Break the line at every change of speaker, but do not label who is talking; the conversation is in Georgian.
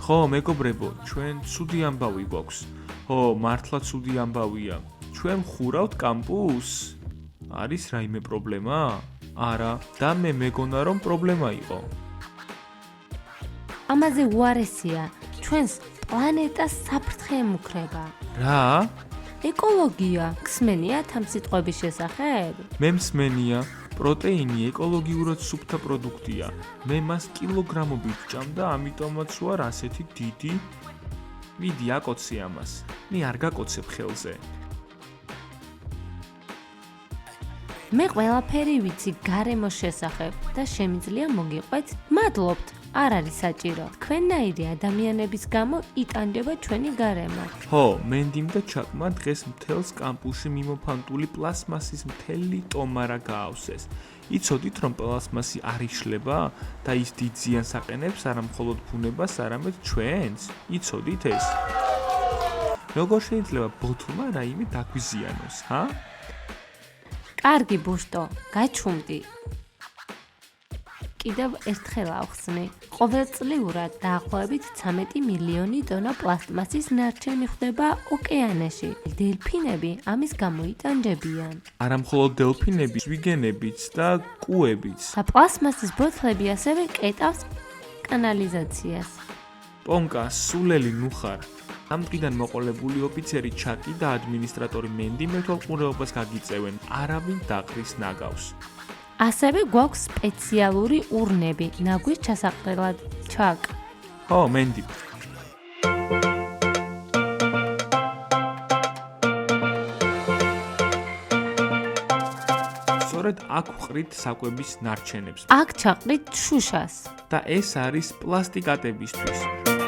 ხო, მეგობრებო, ჩვენ ცუდი ამბავი გვაქვს. ხო, მართლა ცუდი ამბავია. ჩვენ ხურავთ კამპუსს? არის რაიმე პრობლემა? არა, და მე მეგონა რომ პრობლემა იყო.
ამაზე უარესია, ჩვენს პლანეტას საფრთხე ემუქრება.
რა?
ეკოლოგია, გსმენიათ ამ სიტყვების შესახებ?
მე მსმენია, პროტეინი ეკოლოგიურად სუფთა პროდუქტია. მე მას კილოგრამობით ვჭამ და ამიტომაც ვარ ასეთი დიდი. მიდი აკოცე ამას. მე არ გაკოცებ ხელზე.
მე ყველაფერი ვიცი გარემოს შესახებ და შემიძლია მოგიყვეთ. მადლობთ, არ არის საჭირო. თქვენნაირი ადამიანების გამო იტანჯება ჩვენი გარემო.
ხო, მენდიმ და ჩაკმა დღეს მთელს კამპუსში მიმოფანტული პლასმასის მთელი ტომარა გაავსეს. იცოდით, რომ პლასმასი არ იშლება და ის დიდ ზიანს აყენებს არა მხოლოდ ბუნებას, არამედ ჩვენს? იცოდით ეს? როგორ შეიძლება ბოთლმა რაიმე დაგვიზიანოს, ჰა?
კარგი ბუშტო, გაჩუმდი. კიდევ ერთხელ ავხსნი. ყოველწლიურად დაახლოებით 13 მილიონი ტონა პლასტმასის ნარჩენი ხდება ოკეანეში. დელფინები ამის გამო იტანჯებიან.
არა მხოლოდ დელფინები, ზვიგენებიც და კუებიც.
და პლასმასის ბოთლები ასევე კეტავს კანალიზაციას.
პონკა, სულელი ნუ ხარ. ამ დღიდან მოყოლებული ოფიცერი ჩაკი და ადმინისტრატორი მენდი მეთვალყურეობას გაგიწევენ. არავინ დაყრის ნაგავს.
ასევე გვაქვს სპეციალური ურნები ნაგვის ჩასაყრელად. ჩაკ.
ხო, მენდი. სწორედ აქ ვყრით საკვების ნარჩენებს.
აქ ჩაყრით შუშას.
და ეს არის პლასტიკატებისთვის.